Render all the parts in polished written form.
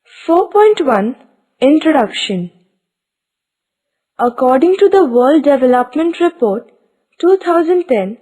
4.1 Introduction. According to the World Development Report 2010,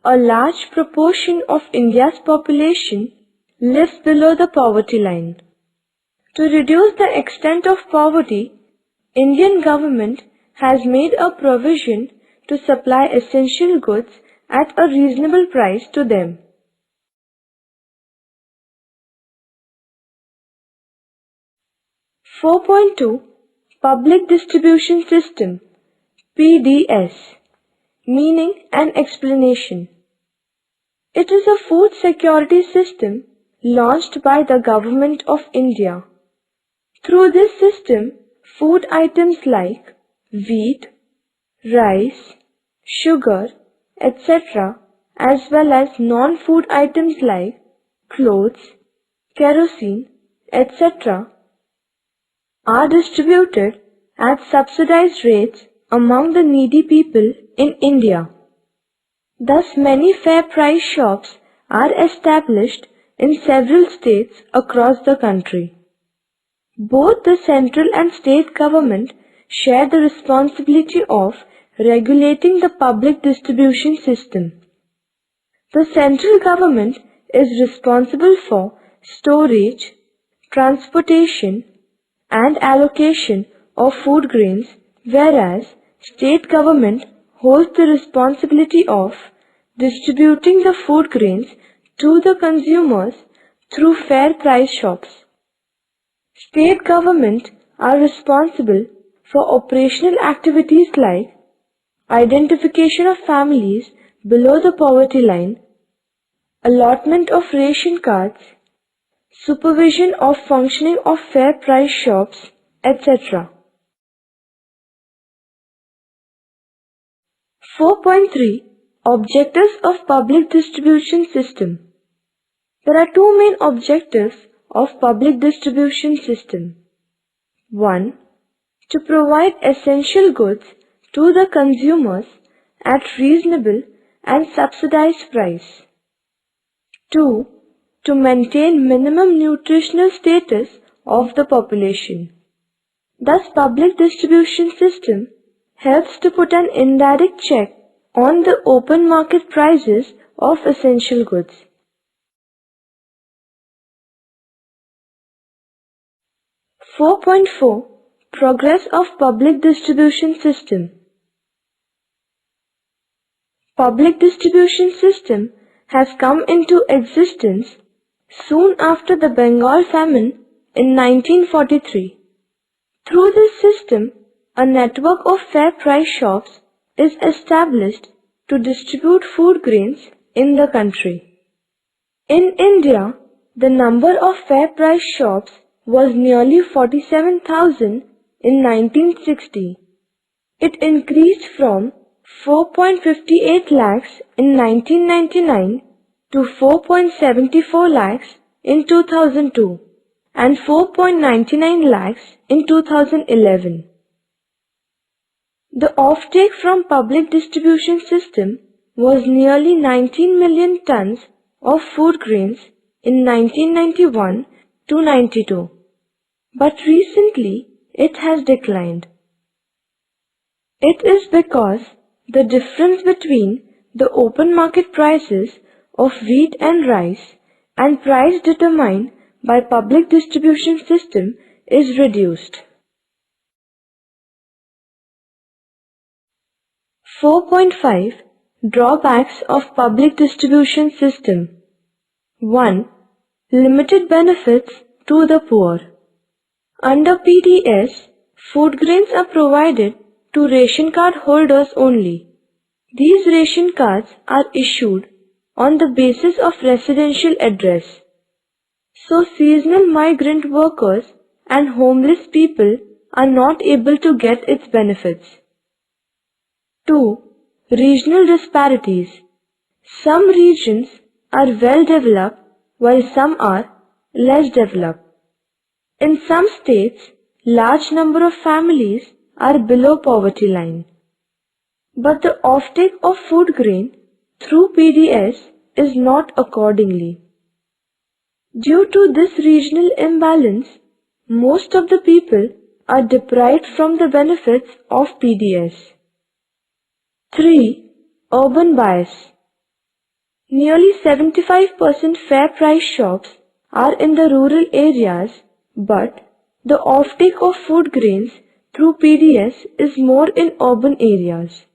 a large proportion of India's population lives below the poverty line. To reduce the extent of poverty, Indian government has made a provision to supply essential goods at a reasonable price to them. 4.2 Public Distribution System PDS. Meaning and explanation. It is a food security system launched by the Government of India. Through this system, food items like wheat, rice, sugar, etc., as well as non-food items like clothes, kerosene, etc., are distributed at subsidized rates among the needy people in India. Thus, many fair price shops are established in several states across the country. Both the central and state government share the responsibility of regulating the public distribution system. The central government is responsible for storage, transportation, and allocation of food grains, whereas state government holds the responsibility of distributing the food grains to the consumers through fair price shops. State government are responsible for operational activities like identification of families below the poverty line, allotment of ration cards, supervision of functioning of fair price shops, etc. 4.3 Objectives of Public Distribution System. There are two main objectives of public distribution system. 1. To provide essential goods to the consumers at reasonable and subsidized price. 2. To maintain minimum nutritional status of the population. Thus, public distribution system helps to put an indirect check on the open market prices of essential goods. Progress of public distribution system. Public distribution system has come into existence soon after the Bengal famine in 1943. Through this system, a network of fair price shops is established to distribute food grains in the country. In India, the number of fair price shops was nearly 47,000 in 1960. It increased from 4.58 lakhs in 1999 to 4.74 lakhs in 2002 and 4.99 lakhs in 2011. The offtake from public distribution system was nearly 19 million tons of food grains in 1991 to 92, but recently it has declined. It is because the difference between the open market prices of wheat and rice and price determined by public distribution system is reduced. 4.5 Drawbacks of public distribution system. 1. Limited benefits to the poor. Under PDS, food grains are provided to ration card holders only. These ration cards are issued on the basis of residential address. So seasonal migrant workers and homeless people are not able to get its benefits. 2. Regional disparities. Some regions are well developed while some are less developed. In some states, large number of families are below poverty line. But the offtake of food grain through PDS is not accordingly. Due to this regional imbalance, most of the people are deprived from the benefits of PDS. 3. Urban bias. Nearly 75% fair price shops are in the rural areas, but the offtake of food grains through PDS is more in urban areas.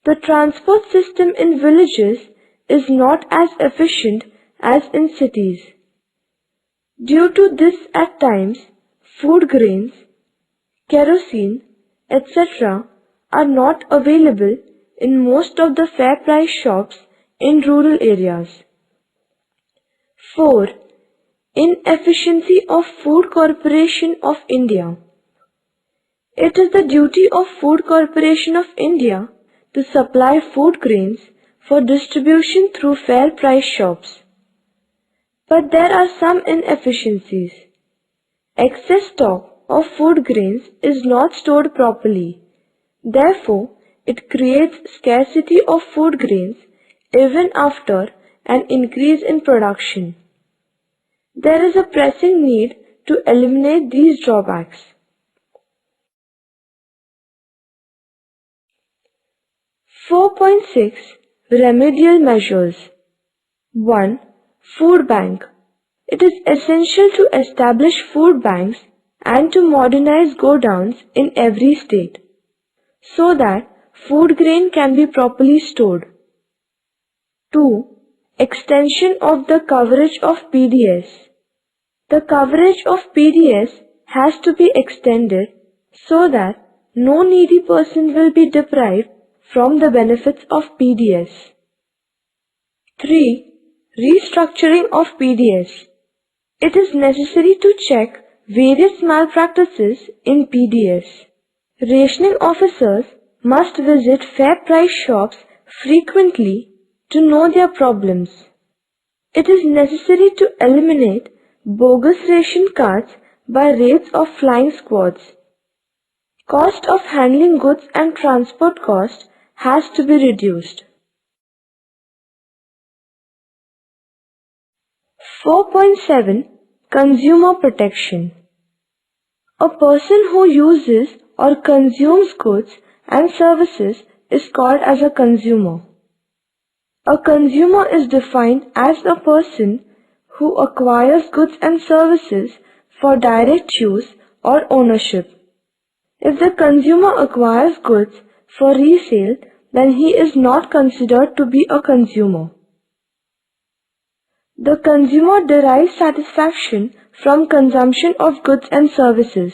The transport system in villages is not as efficient as in cities. Due to this, at times, food grains, kerosene, etc. are not available in most of the fair price shops in rural areas. 4. Inefficiency of Food Corporation of India. It is the duty of Food Corporation of India to supply food grains for distribution through fair price shops. But there are some inefficiencies. Excess stock of food grains is not stored properly. Therefore, it creates scarcity of food grains even after an increase in production. There is a pressing need to eliminate these drawbacks. 4.6 Remedial measures. 1. Food bank. It is essential to establish food banks and to modernize godowns in every state, so that food grain can be properly stored. 2. Extension of the coverage of PDS. The coverage of PDS has to be extended so that no needy person will be deprived from the benefits of PDS. 3. Restructuring of PDS. It is necessary to check various malpractices in PDS. Rationing officers must visit fair price shops frequently to know their problems. It is necessary to eliminate bogus ration cards by raids of flying squads. Cost of handling goods and transport cost has to be reduced. 4.7 Consumer protection. A person who uses or consumes goods and services is called as a consumer. A consumer is defined as a person who acquires goods and services for direct use or ownership. If the consumer acquires goods for resale, then he is not considered to be a consumer. The consumer derives satisfaction from consumption of goods and services,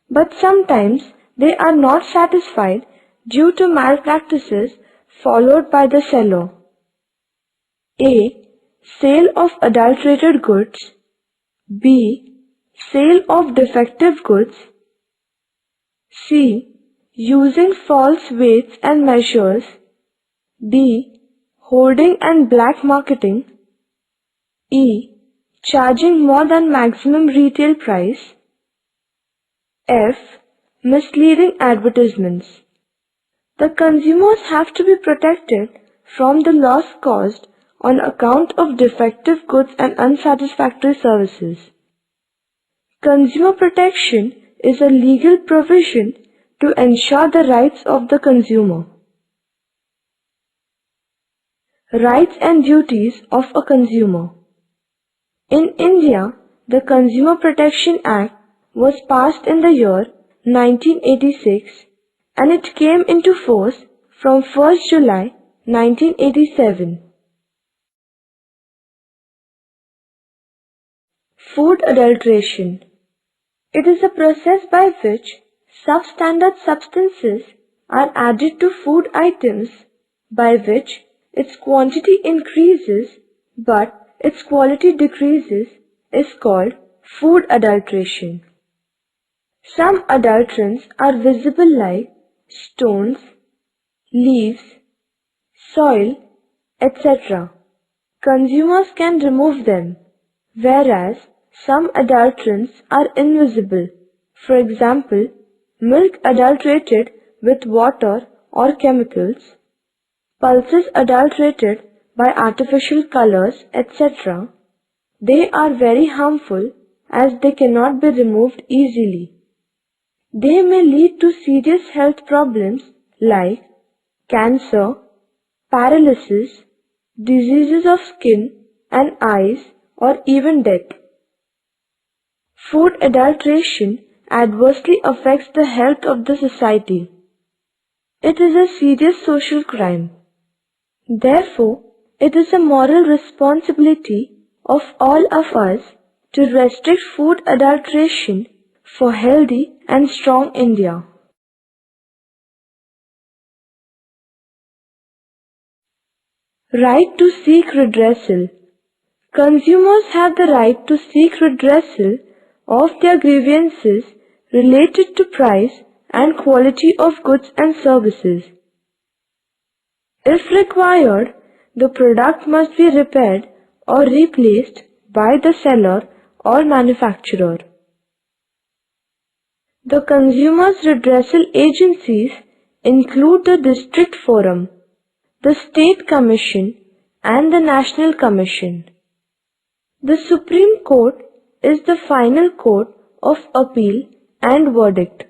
but sometimes they are not satisfied due to malpractices followed by the seller. A. Sale of adulterated goods. B. Sale of defective goods. C. Using false weights and measures. D. Hoarding and black marketing. E. Charging more than maximum retail price. F. Misleading advertisements. The consumers have to be protected from the loss caused on account of defective goods and unsatisfactory services. Consumer protection is a legal provision to ensure the rights of the consumer. Rights and duties of a consumer. In India, the Consumer Protection Act was passed in the year 1986 and it came into force from 1st July 1987. Food adulteration. It is a process by which substandard substances are added to food items by which its quantity increases but its quality decreases is called food adulteration. Some adulterants are visible like stones, leaves, soil, etc. Consumers can remove them, whereas some adulterants are invisible. For example, milk adulterated with water or chemicals, pulses adulterated by artificial colors, etc. They are very harmful as they cannot be removed easily. They may lead to serious health problems like cancer, paralysis, diseases of skin and eyes, or even death. Food adulteration adversely affects the health of the society. It is a serious social crime. Therefore, it is a moral responsibility of all of us to restrict food adulteration for healthy and strong India. Right to seek redressal. Consumers have the right to seek redressal of their grievances related to price and quality of goods and services. If required, the product must be repaired or replaced by the seller or manufacturer. The consumers' redressal agencies include the District Forum, the State Commission, and the National Commission. The Supreme Court is the final court of appeal and verdict.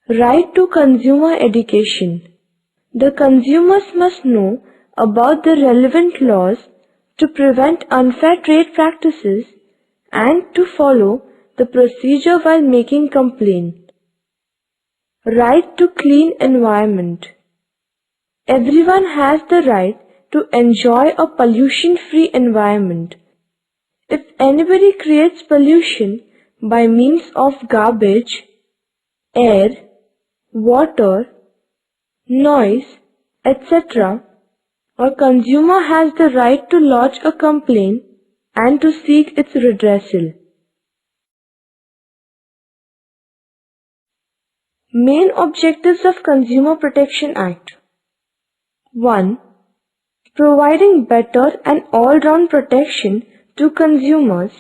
Right to consumer education. The consumers must know about the relevant laws to prevent unfair trade practices and to follow the procedure while making complaint. Right to clean environment. Everyone has the right to enjoy a pollution-free environment. If anybody creates pollution by means of garbage, air, water, noise, etc., a consumer has the right to lodge a complaint and to seek its redressal. Main objectives of Consumer Protection Act. 1. Providing better and all-round protection to consumers.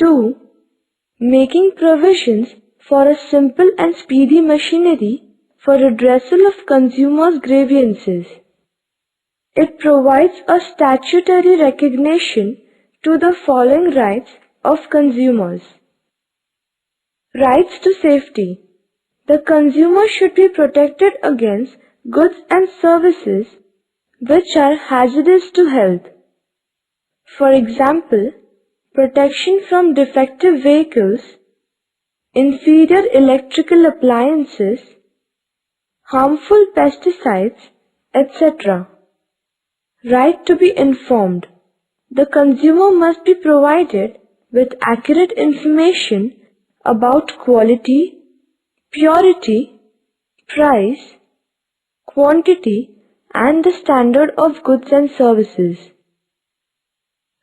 2. Making provisions for a simple and speedy machinery for redressal of consumers' grievances. It provides a statutory recognition to the following rights of consumers. Rights to safety. The consumer should be protected against goods and services which are hazardous to health. For example, protection from defective vehicles, inferior electrical appliances, harmful pesticides, etc. Right to be informed. The consumer must be provided with accurate information about quality, purity, price, quantity, and the standard of goods and services.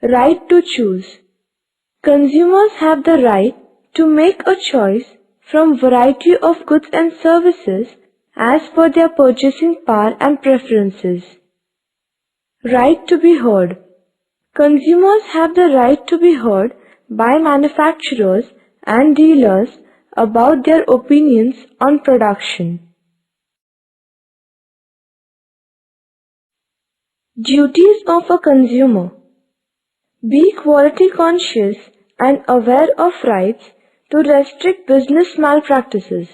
Right to choose. Consumers have the right to make a choice from variety of goods and services as per their purchasing power and preferences. Right to be heard. Consumers have the right to be heard by manufacturers and dealers about their opinions on production. Duties of a consumer. Be quality conscious and aware of rights to restrict business malpractices.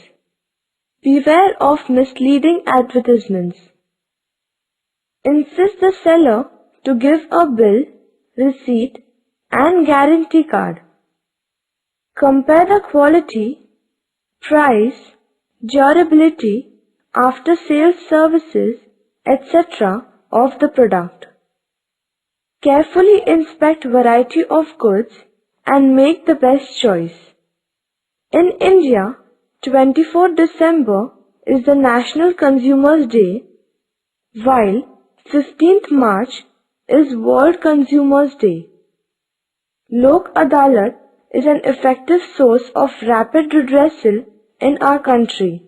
Beware of misleading advertisements. Insist the seller to give a bill, receipt, and guarantee card. Compare the quality, price, durability, after-sales services, etc. of the product. Carefully inspect variety of goods and make the best choice. In India, 24 December is the National Consumers Day, while 15th March is World Consumers Day. Lok Adalat is an effective source of rapid redressal in our country.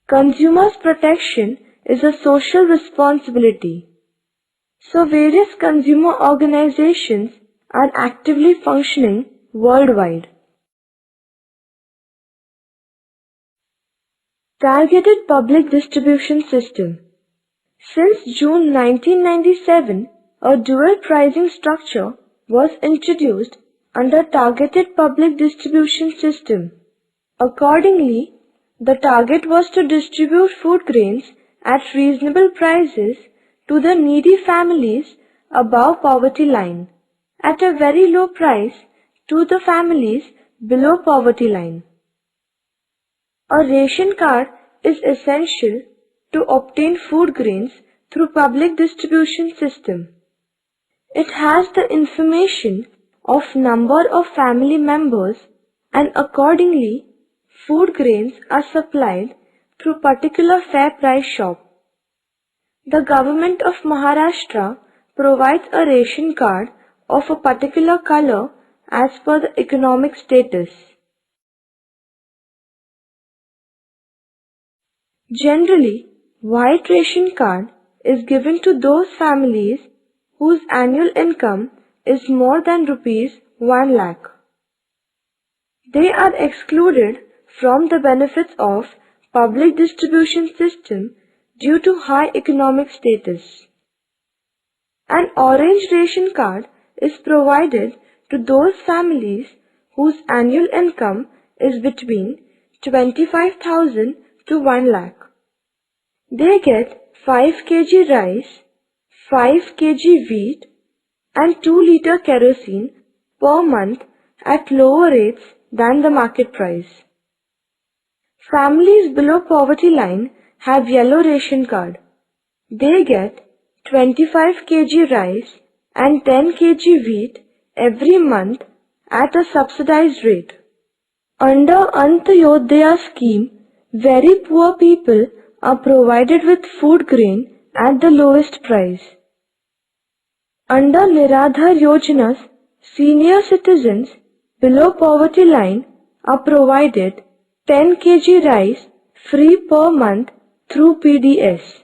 Consumers' protection is a social responsibility. So various consumer organizations are actively functioning worldwide. Targeted Public Distribution System. Since June 1997, a dual pricing structure was introduced under targeted public distribution system. Accordingly, the target was to distribute food grains at reasonable prices to the needy families above poverty line, at a very low price to the families below poverty line. A ration card is essential to obtain food grains through public distribution system. It has the information of number of family members, and accordingly food grains are supplied through particular fair price shop. The government of Maharashtra provides a ration card of a particular color as per the economic status. Generally, white ration card is given to those families whose annual income is more than rupees 1 lakh. They are excluded from the benefits of public distribution system due to high economic status. An orange ration card is provided to those families whose annual income is between 25,000 to 1 lakh. They get 5 kg rice, 5 kg wheat and 2 liter kerosene per month at lower rates than the market price. Families below poverty line have yellow ration card. They get 25 kg rice and 10 kg wheat every month at a subsidized rate. Under Antyodaya scheme, very poor people are provided with food grain at the lowest price. Under Niradhar Yojanas, senior citizens below poverty line are provided 10 kg rice free per month through PDS.